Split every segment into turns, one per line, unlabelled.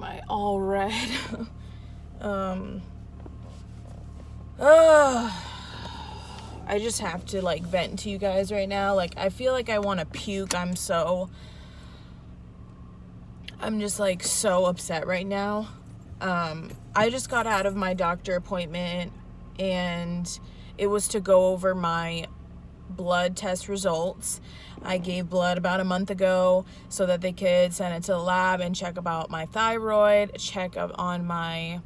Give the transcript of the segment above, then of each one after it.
I all red? I just have to like vent to you guys right now. Like, I feel like I want to puke. I'm just like so upset right now. I just got out of my doctor appointment, and it was to go over my blood test results. I gave blood about a month ago so that they could send it to the lab and check about my thyroid, check up on my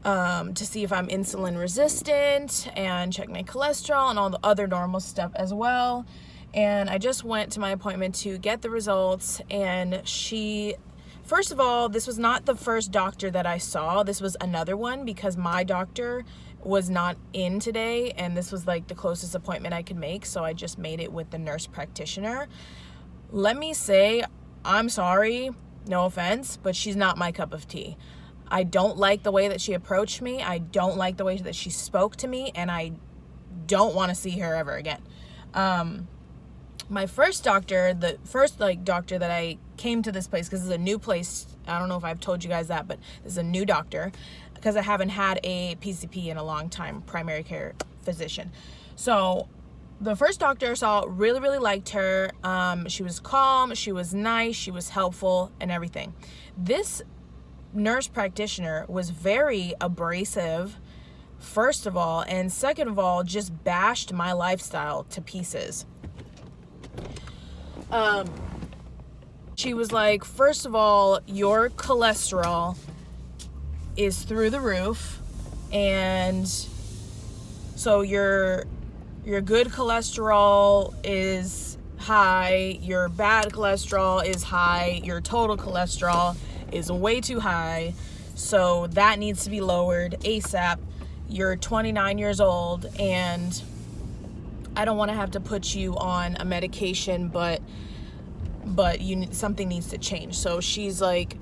to see if I'm insulin resistant, and check my cholesterol and all the other normal stuff as well. And I just went to my appointment to get the results, and first of all, this was not the first doctor that I saw. This was another one because my doctor was not in today, and this was like the closest appointment I could make, so I just made it with the nurse practitioner. Let me say, I'm sorry, no offense, but she's not my cup of tea. I don't like the way that she approached me. I don't like the way that she spoke to me, and I don't want to see her ever again. My first doctor, the first doctor that I came to this place, because it's a new place. I don't know if I've told you guys that, but this is a new doctor because I haven't had a PCP in a long time, primary care physician. So the first doctor I saw, really, really liked her. She was calm, she was nice, she was helpful and everything. This nurse practitioner was very abrasive, first of all, and second of all, just bashed my lifestyle to pieces. She was like, first of all, your cholesterol is through the roof, and so your good cholesterol is high, your bad cholesterol is high, your total cholesterol is way too high, so that needs to be lowered ASAP. You're 29 years old, and I don't want to have to put you on a medication, but something needs to change. So she's like,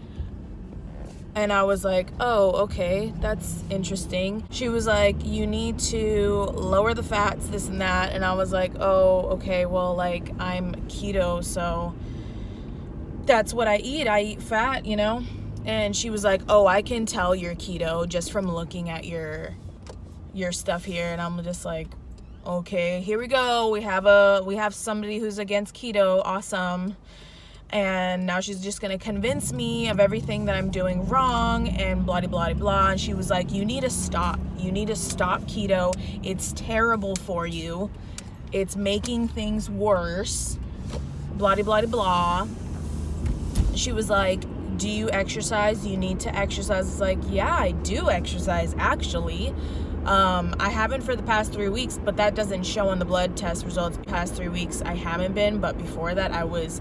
and I was like, oh, okay, that's interesting. She was like, you need to lower the fats, this and that. And I was like, oh, okay, well, like, I'm keto, so that's what I eat. I eat fat, you know? And she was like, oh, I can tell you're keto just from looking at your stuff here. And I'm just like, okay, here we go. We have somebody who's against keto. Awesome. And now she's just going to convince me of everything that I'm doing wrong and blah, blah, blah, blah. And she was like, you need to stop. You need to stop keto. It's terrible for you. It's making things worse. Blah, blah, blah, blah. She was like, do you exercise? You need to exercise. It's like, yeah, I do exercise, actually. I haven't for the past 3 weeks, but that doesn't show on the blood test results. Past 3 weeks, I haven't been, but before that, I was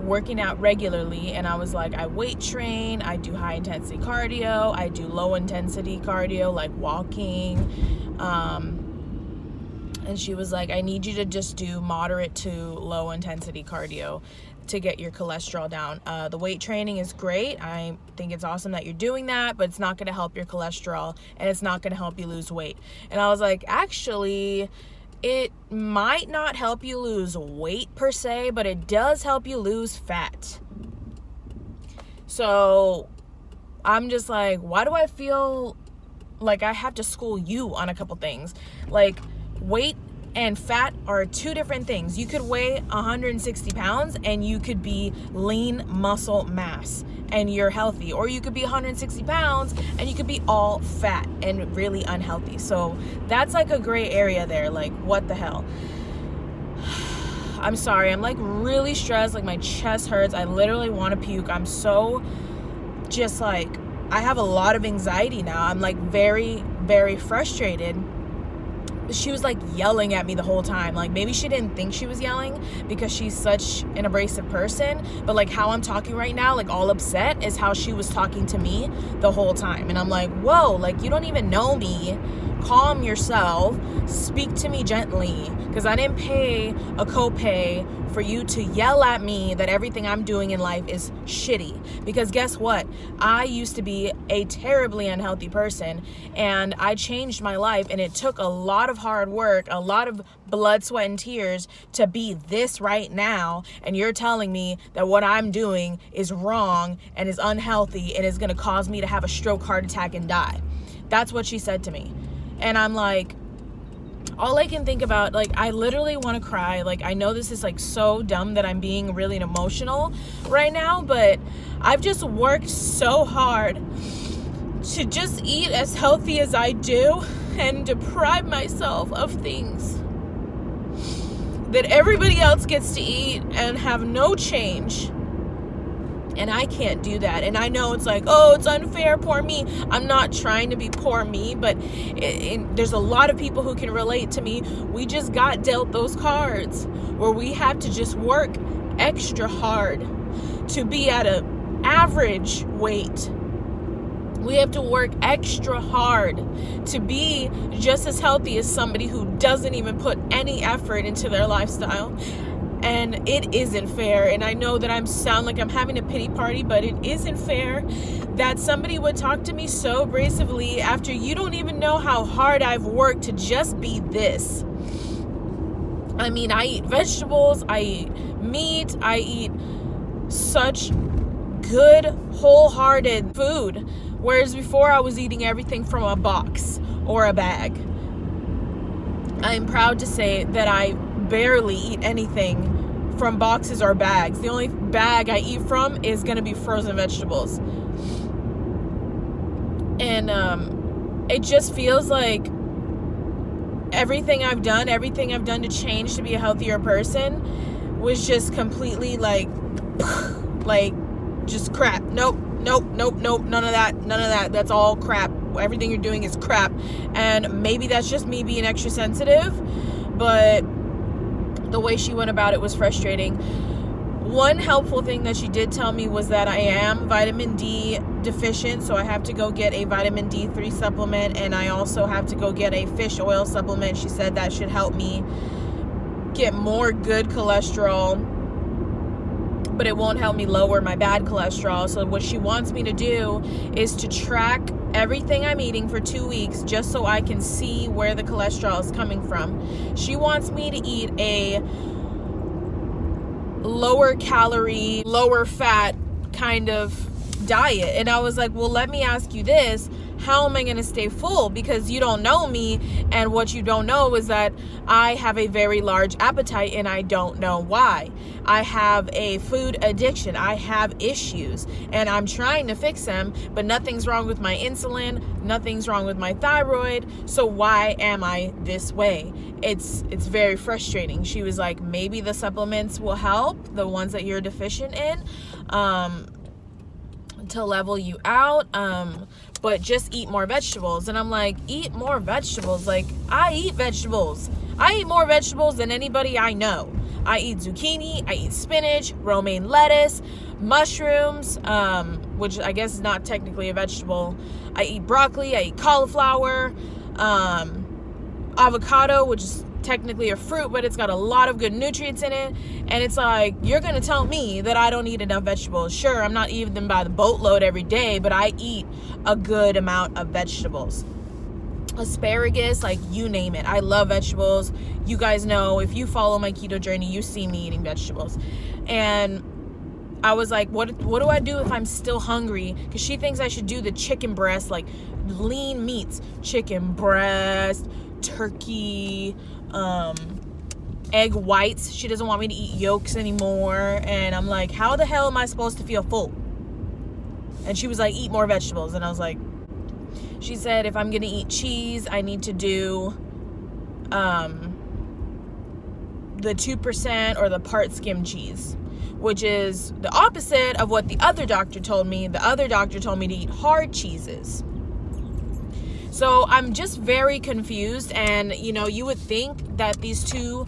working out regularly, and I was like, I weight train, I do high intensity cardio, I do low intensity cardio, like walking, and she was like, I need you to just do moderate to low intensity cardio to get your cholesterol down. The weight training is great. I think it's awesome that you're doing that, but it's not going to help your cholesterol, and it's not going to help you lose weight. And I was like, actually, it might not help you lose weight per se, but it does help you lose fat. So I'm just like, why do I feel like I have to school you on a couple things? Like, weight and fat are two different things. You could weigh 160 pounds and you could be lean muscle mass and you're healthy, or you could be 160 pounds and you could be all fat and really unhealthy. So that's like a gray area there. Like, what the hell? I'm sorry, I'm like really stressed, like my chest hurts, I literally want to puke. I'm so just like, I have a lot of anxiety now. I'm like very, very frustrated. She was like yelling at me the whole time. Like, maybe she didn't think she was yelling because she's such an abrasive person, but like how I'm talking right now, like all upset, is how she was talking to me the whole time. And I'm like, whoa, like you don't even know me, calm yourself, speak to me gently, because I didn't pay a copay for you to yell at me that everything I'm doing in life is shitty. Because guess what? I used to be a terribly unhealthy person, and I changed my life, and it took a lot of hard work, a lot of blood, sweat, and tears to be this right now. And you're telling me that what I'm doing is wrong and is unhealthy and is going to cause me to have a stroke, heart attack, and die. That's what she said to me. And I'm like, all I can think about, like, I literally want to cry. Like, I know this is like so dumb that I'm being really emotional right now, but I've just worked so hard to just eat as healthy as I do and deprive myself of things that everybody else gets to eat and have no change. And I can't do that. And I know it's like, oh, it's unfair, poor me. I'm not trying to be poor me, but there's a lot of people who can relate to me. We just got dealt those cards where we have to just work extra hard to be at an average weight. We have to work extra hard to be just as healthy as somebody who doesn't even put any effort into their lifestyle. And it isn't fair. And I know that I sound like I'm having a pity party, but it isn't fair that somebody would talk to me so abrasively after you don't even know how hard I've worked to just be this. I mean, I eat vegetables, I eat meat, I eat such good, wholehearted food. Whereas before I was eating everything from a box or a bag. I'm proud to say that I barely eat anything from boxes or bags. The only bag I eat from is going to be frozen vegetables. And it just feels like everything I've done to change to be a healthier person was just completely like just crap. Nope, none of that. That's all crap. Everything you're doing is crap. And maybe that's just me being extra sensitive, but the way she went about it was frustrating. One helpful thing that she did tell me was that I am vitamin D deficient, so I have to go get a vitamin D3 supplement, and I also have to go get a fish oil supplement. She said that should help me get more good cholesterol, but it won't help me lower my bad cholesterol. So what she wants me to do is to track everything I'm eating for 2 weeks just so I can see where the cholesterol is coming from. She wants me to eat a lower calorie, lower fat kind of diet. And I was like, well, let me ask you this. How am I going to stay full? Because you don't know me, and what you don't know is that I have a very large appetite, and I don't know why. I have a food addiction. I have issues, and I'm trying to fix them, but nothing's wrong with my insulin. Nothing's wrong with my thyroid. So why am I this way? It's very frustrating. She was like, maybe the supplements will help, the ones that you're deficient in, to level you out, but just eat more vegetables. And I'm like, eat more vegetables? Like, I eat vegetables. I eat more vegetables than anybody I know. I eat zucchini, I eat spinach, romaine lettuce, mushrooms, which I guess is not technically a vegetable. I eat broccoli, I eat cauliflower, avocado, which is technically a fruit, but it's got a lot of good nutrients in it. And it's like, you're gonna tell me that I don't eat enough vegetables. Sure, I'm not eating them by the boatload every day, but I eat a good amount of vegetables. Asparagus, like, you name it. I love vegetables. You guys know, if you follow my keto journey, you see me eating vegetables. And I was like, what do I do if I'm still hungry? Because she thinks I should do the chicken breast, like lean meats, chicken breast, turkey, egg whites. She doesn't want me to eat yolks anymore. And I'm like, how the hell am I supposed to feel full? And she was like, eat more vegetables. And I was like, she said if I'm gonna eat cheese, I need to do the 2% or the part skim cheese, which is the opposite of what the other doctor told me. The other doctor told me to eat hard cheeses. So I'm just very confused. And, you know, you would think that these two,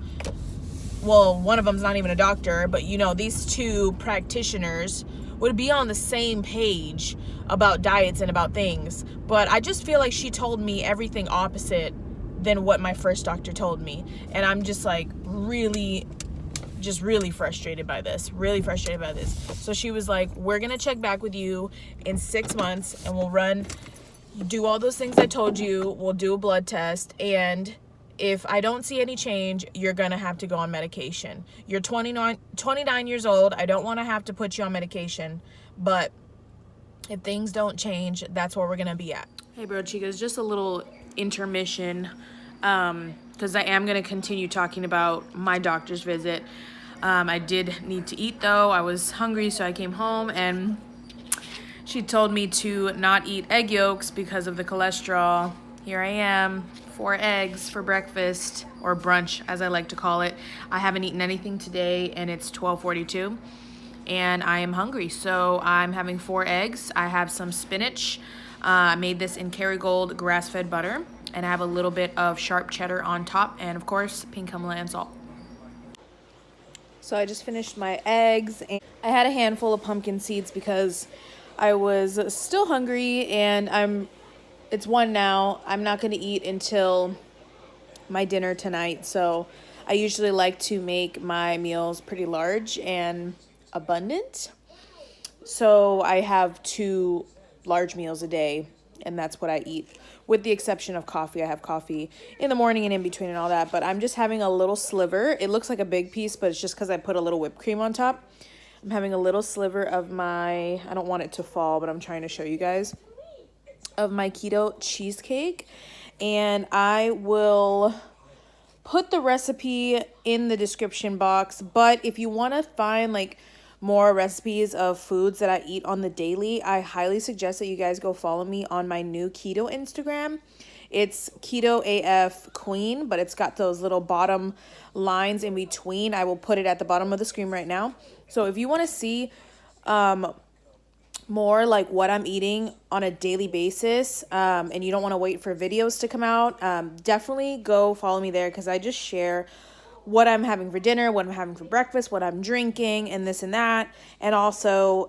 well, one of them's not even a doctor, but, you know, these two practitioners would be on the same page about diets and about things. But I just feel like she told me everything opposite than what my first doctor told me. And I'm just like really frustrated by this. So she was like, we're going to check back with you in 6 months and we'll do all those things I told you. We'll do a blood test. And if I don't see any change, you're going to have to go on medication. You're 29 years old. I don't want to have to put you on medication, but if things don't change, that's where we're going to be at. Hey, BROCHIKAS, just a little intermission, because I am going to continue talking about my doctor's visit. I did need to eat, though. I was hungry, so I came home, and she told me to not eat egg yolks because of the cholesterol. Here I am, 4 eggs for breakfast, or brunch, as I like to call it. I haven't eaten anything today, and it's 12:42. And I am hungry, so I'm having 4 eggs. I have some spinach. I made this in Kerrygold grass-fed butter, and I have a little bit of sharp cheddar on top, and of course, pink Himalayan salt. So I just finished my eggs, and I had a handful of pumpkin seeds because I was still hungry, and it's 1 now. I'm not going to eat until my dinner tonight, so I usually like to make my meals pretty large and abundant. So I have 2 large meals a day, and that's what I eat, with the exception of coffee. I have coffee in the morning and in between and all that, but I'm just having a little sliver. It looks like a big piece, but it's just because I put a little whipped cream on top. I'm having a little sliver of my, I don't want it to fall, but I'm trying to show you guys, of my keto cheesecake, and I will put the recipe in the description box. But if you want to find like more recipes of foods that I eat on the daily, I highly suggest that you guys go follow me on my new keto Instagram. It's Keto AF Queen, but it's got those little bottom lines in between. I will put it at the bottom of the screen right now. So if you want to see more like what I'm eating on a daily basis, and you don't want to wait for videos to come out, definitely go follow me there, because I just share what I'm having for dinner, what I'm having for breakfast, what I'm drinking, and this and that, and also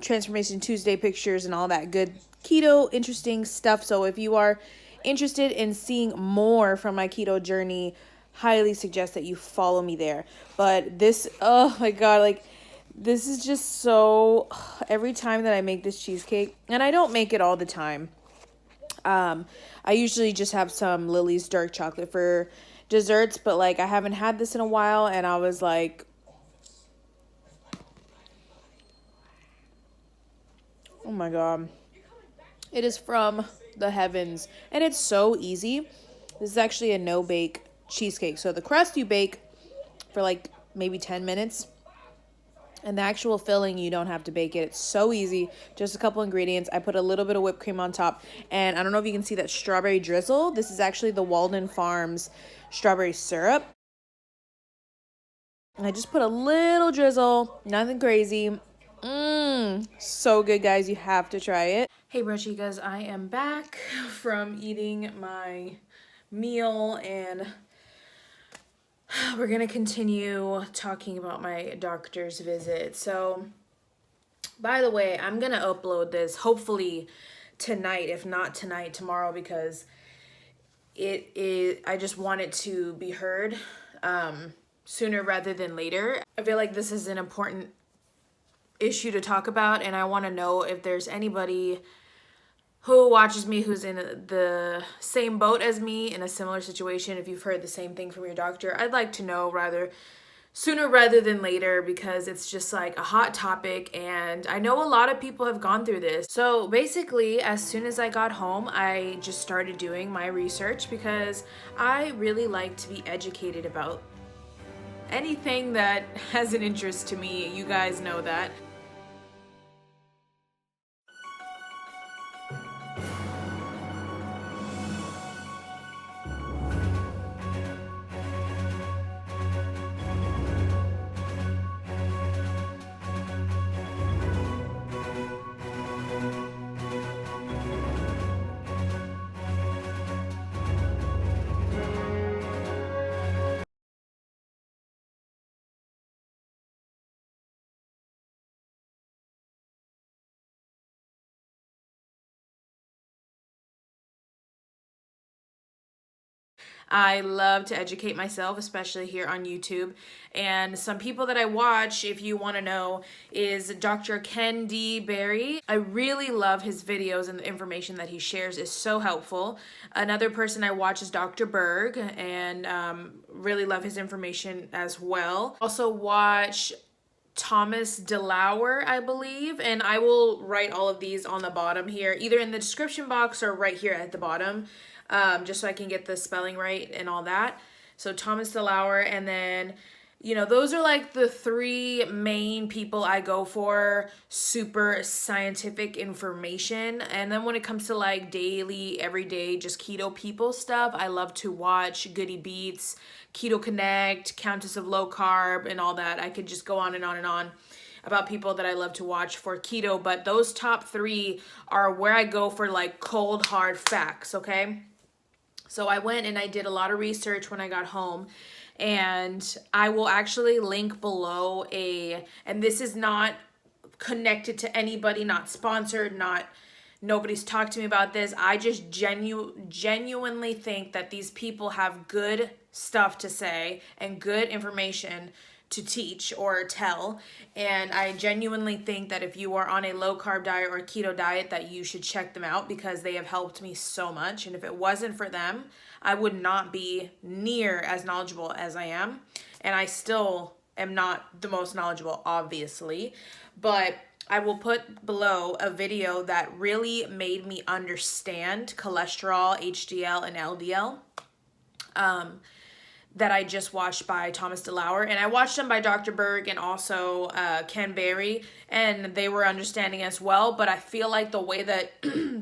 Transformation Tuesday pictures and all that good keto interesting stuff. So if you are interested in seeing more from my keto journey, highly suggest that you follow me there. But this, oh my god, like, this is just so, every time that I make this cheesecake, and I don't make it all the time, I usually just have some Lily's dark chocolate for desserts, but like I haven't had this in a while, and I was like, oh my god, it is from the heavens, and it's so easy. This is actually a no-bake cheesecake, so the crust you bake for like maybe 10 minutes, and the actual filling, you don't have to bake it. It's so easy. Just a couple ingredients. I put a little bit of whipped cream on top. And I don't know if you can see that strawberry drizzle. This is actually the Walden Farms strawberry syrup. And I just put a little drizzle. Nothing crazy. So good, guys. You have to try it. Hey, BROCHIKAS. I am back from eating my meal, and we're going to continue talking about my doctor's visit. So, by the way, I'm going to upload this hopefully tonight, if not tonight, tomorrow, because I just want it to be heard sooner rather than later. I feel like this is an important issue to talk about, and I want to know if there's anybody who watches me who's in the same boat as me, in a similar situation. If you've heard the same thing from your doctor, I'd like to know sooner rather than later, because it's just like a hot topic, and I know a lot of people have gone through this. So basically, as soon as I got home, I just started doing my research, because I really like to be educated about anything that has an interest to me. You guys know that. I love to educate myself, especially here on YouTube. And some people that I watch, if you want to know, is Dr. Ken D. Berry. I really love his videos, and the information that he shares is so helpful. Another person I watch is Dr. Berg, and really love his information as well. Also watch Thomas DeLauer, I believe, and I will write all of these on the bottom here, either in the description box or right here at the bottom, just so I can get the spelling right and all that. So Thomas DeLauer, and then, you know, those are like the three main people I go for, super scientific information. And then when it comes to like daily, everyday, just keto people stuff, I love to watch Goody Beats, Keto Connect, Countess of Low Carb, and all that. I could just go on and on and on about people that I love to watch for keto, but those top three are where I go for like cold, hard facts, okay? So I went and I did a lot of research when I got home, and I will actually link below and this is not connected to anybody, not sponsored, nobody's talked to me about this. I just genuinely think that these people have good stuff to say and good information to teach or tell. And I genuinely think that if you are on a low carb diet or a keto diet, that you should check them out, because they have helped me so much. And if it wasn't for them, I would not be near as knowledgeable as I am. And I still am not the most knowledgeable, obviously, but I will put below a video that really made me understand cholesterol, HDL, and LDL. That I just watched by Thomas DeLauer, and I watched them by Dr. Berg and also Ken Berry, and they were understanding as well. But I feel like the way that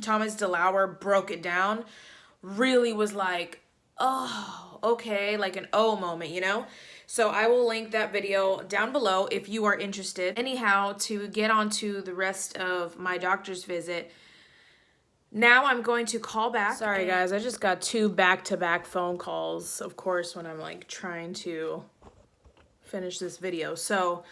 Thomas DeLauer broke it down really was like, oh, okay, like an oh moment, you know? So I will link that video down below if you are interested. Anyhow, to get on to the rest of my doctor's visit, now I'm going to call back. Sorry guys, I just got 2 back-to-back phone calls, of course, when I'm like trying to finish this video. So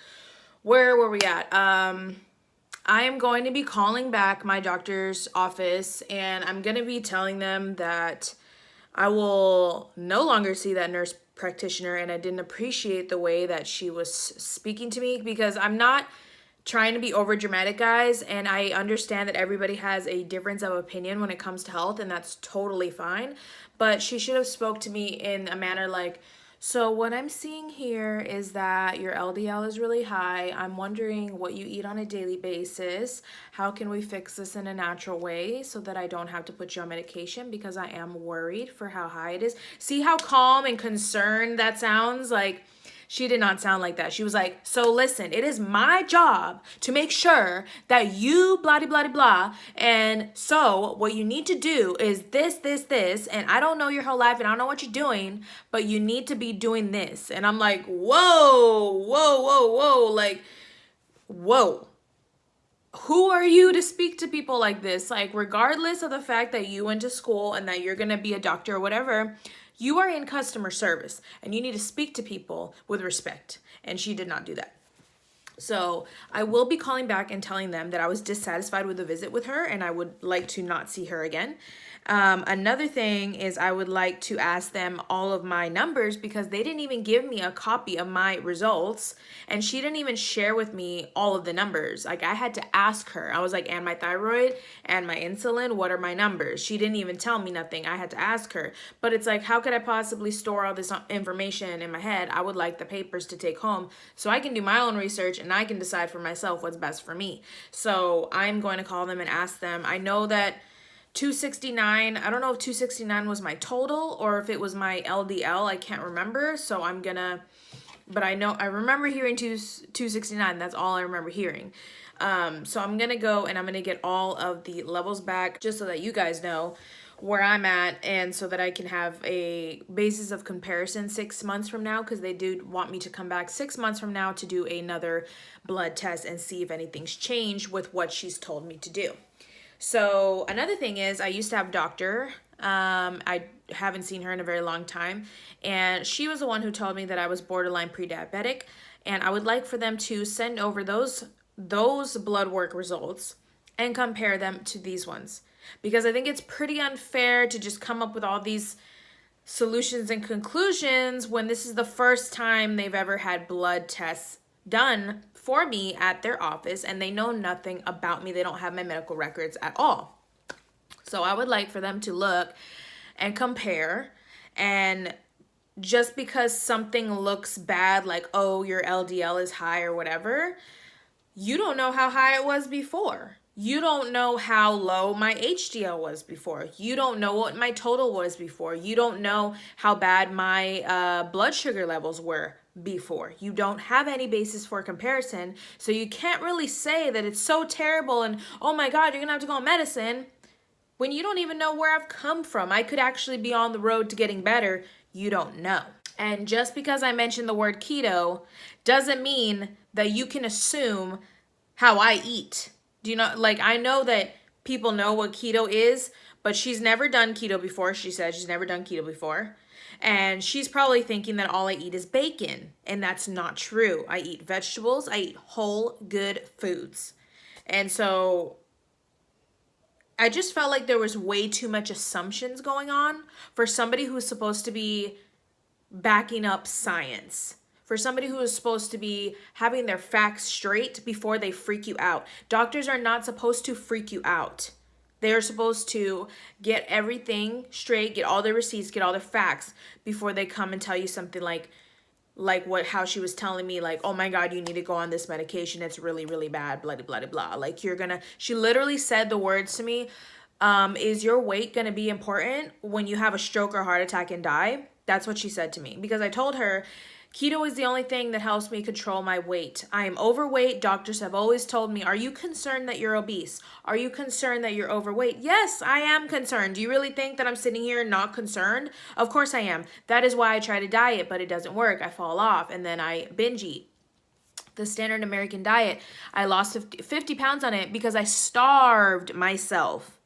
where were we at? I am going to be calling back my doctor's office, and I'm going to be telling them that I will no longer see that nurse practitioner, and I didn't appreciate the way that she was speaking to me, because I'm not trying to be over dramatic, guys, and I understand that everybody has a difference of opinion when it comes to health, and that's totally fine. But she should have spoke to me in a manner like, so what I'm seeing here is that your LDL is really high. I'm wondering what you eat on a daily basis. How can we fix this in a natural way so that I don't have to put you on medication, because I am worried for how high it is. See how calm and concerned that sounds? Like, she did not sound like that. She was like, so listen, it is my job to make sure that you blah, blah, blah, blah. And so what you need to do is this, and I don't know your whole life and I don't know what you're doing, but you need to be doing this. And I'm like, whoa, like, whoa. Who are you to speak to people like this? Like, regardless of the fact that you went to school and that you're going to be a doctor or whatever, you are in customer service and you need to speak to people with respect. And she did not do that. So I will be calling back and telling them that I was dissatisfied with the visit with her and I would like to not see her again. Another thing is I would like to ask them all of my numbers, because they didn't even give me a copy of my results, and she didn't even share with me all of the numbers. Like, I had to ask her. I was like, and my thyroid and my insulin, what are my numbers? She didn't even tell me nothing. I had to ask her. But it's like, how could I possibly store all this information in my head? I would like the papers to take home so I can do my own research and I can decide for myself what's best for me. So I'm going to call them and ask them. I know that 269, I don't know if 269 was my total or if it was my LDL, I can't remember. So I'm gonna, but I remember hearing 269, that's all I remember hearing. So I'm gonna go and I'm gonna get all of the levels back just so that you guys know where I'm at, and so that I can have a basis of comparison 6 months from now, because they do want me to come back 6 months from now to do another blood test and see if anything's changed with what she's told me to do. So another thing is, I used to have a doctor. I haven't seen her in a very long time, and she was the one who told me that I was borderline pre-diabetic, and I would like for them to send over those blood work results and compare them to these ones, because I think it's pretty unfair to just come up with all these solutions and conclusions when this is the first time they've ever had blood tests done for me at their office, and they know nothing about me. They don't have my medical records at all. So I would like for them to look and compare, and just because something looks bad, like, oh, your LDL is high or whatever, you don't know how high it was before. You don't know how low my HDL was before. You don't know what my total was before. You don't know how bad my blood sugar levels were before. You don't have any basis for comparison. So you can't really say that it's so terrible and, oh my God, you're going to have to go on medicine when you don't even know where I've come from. I could actually be on the road to getting better. You don't know. And just because I mentioned the word keto doesn't mean that you can assume how I eat. Do you know, like, I know that people know what keto is, but she's never done keto before. She said she's never done keto before. And she's probably thinking that all I eat is bacon. And that's not true. I eat vegetables. I eat whole, good foods. And so I just felt like there was way too much assumptions going on for somebody who's supposed to be backing up science, for somebody who is supposed to be having their facts straight before they freak you out. Doctors are not supposed to freak you out. They are supposed to get everything straight, get all their receipts, get all their facts before they come and tell you something like how she was telling me, like, oh my God, you need to go on this medication. It's really, really bad, blah, blah, blah, blah. Like, she literally said the words to me, is your weight going to be important when you have a stroke or heart attack and die? That's what she said to me, because I told her, keto is the only thing that helps me control my weight. I am overweight. Doctors have always told me, are you concerned that you're obese? Are you concerned that you're overweight? Yes, I am concerned. Do you really think that I'm sitting here not concerned? Of course I am. That is why I try to diet, but it doesn't work. I fall off and then I binge eat. The standard American diet, I lost 50 pounds on it because I starved myself.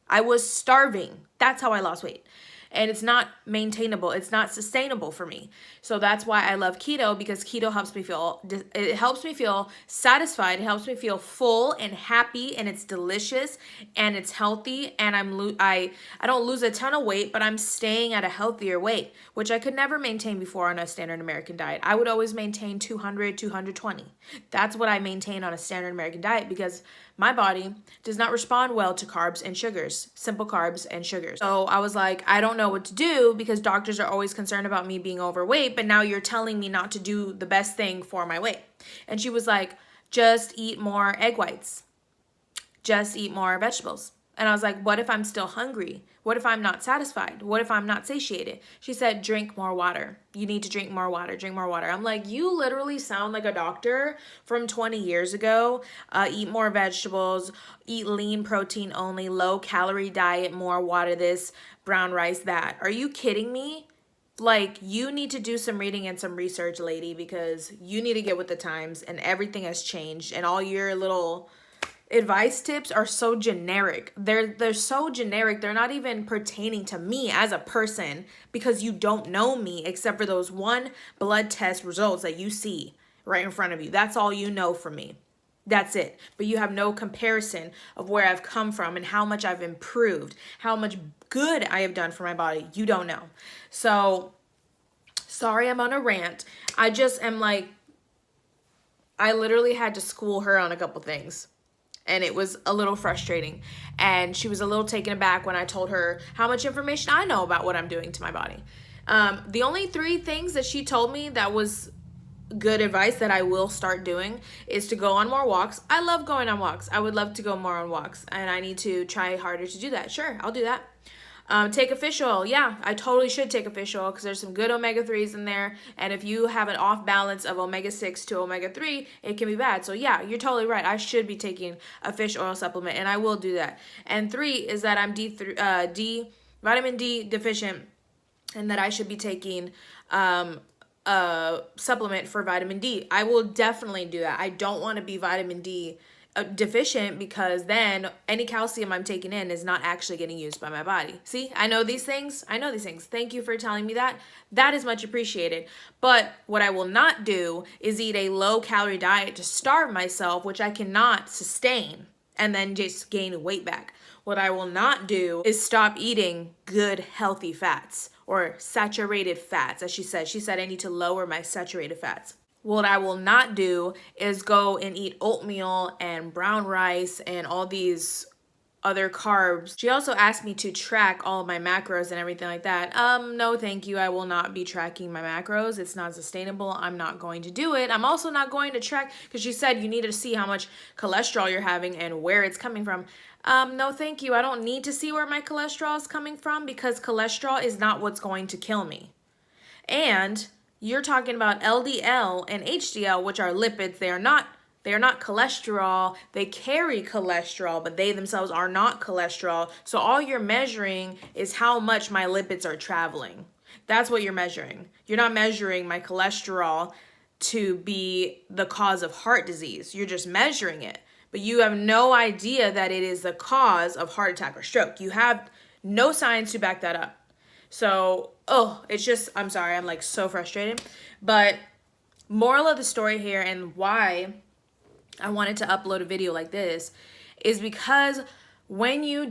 I was starving. That's how I lost weight. And it's not maintainable. It's not sustainable for me. So that's why I love keto, because keto helps me feel satisfied. It helps me feel full and happy, and it's delicious and it's healthy. And I don't lose a ton of weight, but I'm staying at a healthier weight, which I could never maintain before on a standard American diet. I would always maintain 200, 220. That's what I maintain on a standard American diet, because my body does not respond well to carbs and sugars, simple carbs and sugars. So I was like, I don't know what to do, because doctors are always concerned about me being overweight, but now you're telling me not to do the best thing for my weight. And she was like, just eat more egg whites. Just eat more vegetables. And I was like, what if I'm still hungry? What if I'm not satisfied? What if I'm not satiated? She said, drink more water. You need to drink more water, drink more water. I'm like, you literally sound like a doctor from 20 years ago. Eat more vegetables, eat lean protein only, low calorie diet, more water this, brown rice that. Are you kidding me? Like, you need to do some reading and some research, lady, because you need to get with the times, and everything has changed, and all your little advice tips are so generic. They're so generic. They're not even pertaining to me as a person, because you don't know me except for those one blood test results that you see right in front of you. That's all you know from me. That's it. But you have no comparison of where I've come from and how much I've improved, how much good I have done for my body. You don't know. So, sorry I'm on a rant. I just am like, I literally had to school her on a couple things. And it was a little frustrating. And she was a little taken aback when I told her how much information I know about what I'm doing to my body. The only 3 things that she told me that was good advice that I will start doing is to go on more walks. I love going on walks. I would love to go more on walks. And I need to try harder to do that. Sure, I'll do that. Take a fish oil. Yeah, I totally should take a fish oil, because there's some good omega-3s in there. And if you have an off balance of omega-6 to omega-3, it can be bad. So yeah, you're totally right. I should be taking a fish oil supplement, and I will do that. And 3 is that I'm vitamin D deficient, and that I should be taking a supplement for vitamin D. I will definitely do that. I don't want to be vitamin D deficient, because then any calcium I'm taking in is not actually getting used by my body. See, I know these things. Thank you for telling me that. That is much appreciated. But what I will not do is eat a low calorie diet to starve myself, which I cannot sustain and then just gain weight back. What I will not do is stop eating good, healthy fats or saturated fats, as she said. She said I need to lower my saturated fats. What I will not do is go and eat oatmeal and brown rice and all these other carbs. She also asked me to track all of my macros and everything like that. No, thank you. I will not be tracking my macros. It's not sustainable. I'm not going to do it. I'm also not going to track, because she said you need to see how much cholesterol you're having and where it's coming from. No, thank you. I don't need to see where my cholesterol is coming from, because cholesterol is not what's going to kill me. And you're talking about LDL and HDL, which are lipids. They are not cholesterol. They carry cholesterol, but they themselves are not cholesterol. So all you're measuring is how much my lipids are traveling. That's what you're measuring. You're not measuring my cholesterol to be the cause of heart disease. You're just measuring it. But you have no idea that it is the cause of heart attack or stroke. You have no science to back that up. So, it's just, I'm sorry, I'm like so frustrated. But moral of the story here, and why I wanted to upload a video like this, is because when you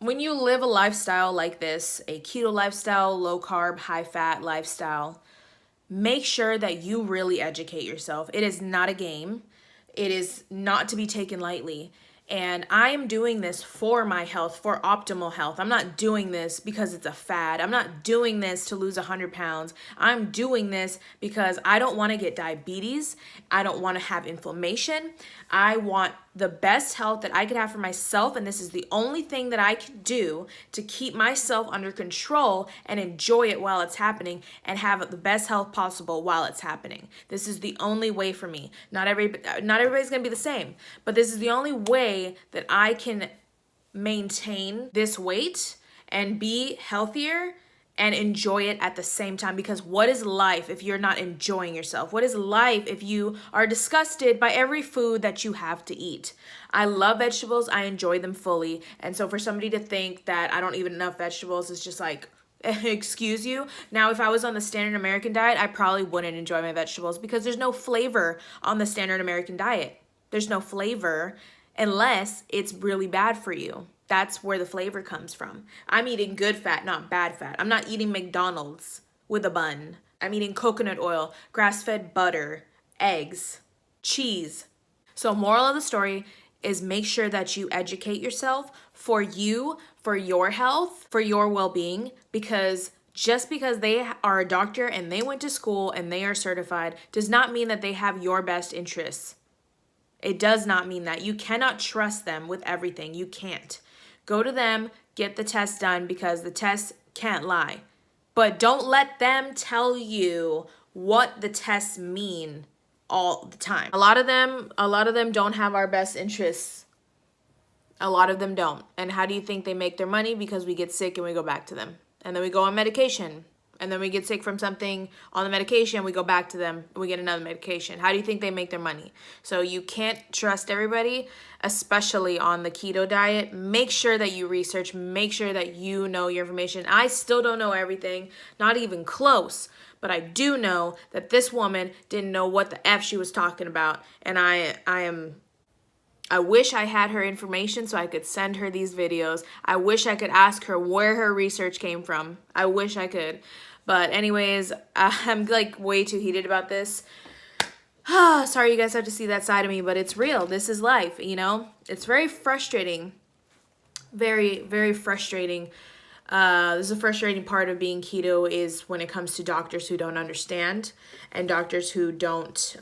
live a lifestyle like this, a keto lifestyle, low carb, high fat lifestyle, make sure that you really educate yourself. It is not a game. It is not to be taken lightly. And I am doing this for my health, for optimal health. I'm not doing this because it's a fad. I'm not doing this to lose 100 pounds. I'm doing this because I don't want to get diabetes. I don't want to have inflammation. I want the best health that I could have for myself, and this is the only thing that I can do to keep myself under control and enjoy it while it's happening and have the best health possible while it's happening. This is the only way for me. Not everybody's going to be the same, but this is the only way that I can maintain this weight and be healthier and enjoy it at the same time. Because what is life if you're not enjoying yourself? What is life if you are disgusted by every food that you have to eat? I love vegetables. I enjoy them fully. And so for somebody to think that I don't eat enough vegetables is just like, excuse you. Now, if I was on the standard American diet, I probably wouldn't enjoy my vegetables, because there's no flavor on the standard American diet. There's no flavor unless it's really bad for you. That's where the flavor comes from. I'm eating good fat, not bad fat. I'm not eating McDonald's with a bun. I'm eating coconut oil, grass-fed butter, eggs, cheese. So moral of the story is make sure that you educate yourself for you, for your health, for your well-being, because just because they are a doctor and they went to school and they are certified does not mean that they have your best interests. It does not mean that. You cannot trust them with everything. You can't. Go to them, get the test done, because the test can't lie. But don't let them tell you what the tests mean all the time. A lot of them don't have our best interests. A lot of them don't. And how do you think they make their money? Because we get sick and we go back to them. And then we go on medication. And then we get sick from something on the medication, we go back to them, and we get another medication. How do you think they make their money? So you can't trust everybody, especially on the keto diet. Make sure that you research, make sure that you know your information. I still don't know everything, not even close, but I do know that this woman didn't know what the F she was talking about, and I wish I had her information so I could send her these videos. I wish I could ask her where her research came from. I wish I could. But anyways, I'm like way too heated about this. Sorry you guys have to see that side of me, but it's real. This is life, you know? It's very frustrating. Very, very frustrating. This is a frustrating part of being keto, is when it comes to doctors who don't understand and doctors who don't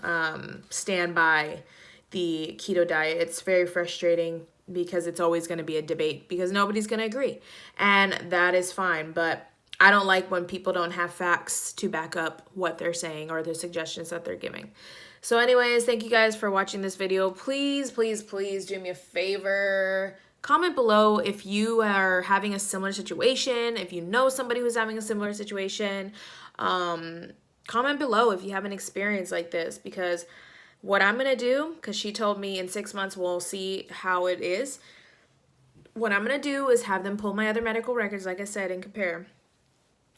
stand by the keto diet. It's very frustrating because it's always going to be a debate, because nobody's going to agree, and that is fine. But I don't like when people don't have facts to back up what they're saying or the suggestions that they're giving. So anyways, thank you guys for watching this video. Please, please, please do me a favor. Comment below if you are having a similar situation, if you know somebody who's having a similar situation. Comment below if you have an experience like this, because what I'm going to do, because she told me in 6 months we'll see how it is. What I'm going to do is have them pull my other medical records, like I said, and compare.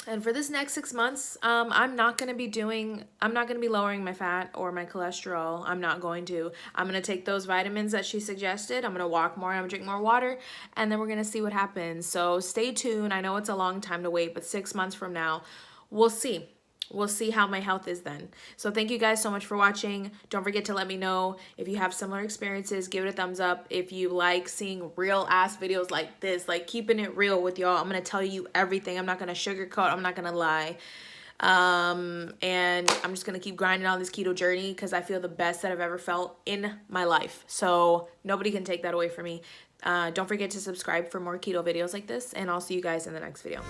And for this next 6 months, I'm not going to be lowering my fat or my cholesterol. I'm not going to. I'm going to take those vitamins that she suggested. I'm going to walk more. I'm going to drink more water. And then we're going to see what happens. So stay tuned. I know it's a long time to wait, but 6 months from now, we'll see. We'll see how my health is then. So thank you guys so much for watching. Don't forget to let me know if you have similar experiences. Give it a thumbs up. If you like seeing real ass videos like this, like keeping it real with y'all, I'm going to tell you everything. I'm not going to sugarcoat. I'm not going to lie. And I'm just going to keep grinding on this keto journey because I feel the best that I've ever felt in my life. So nobody can take that away from me. Don't forget to subscribe for more keto videos like this, and I'll see you guys in the next video.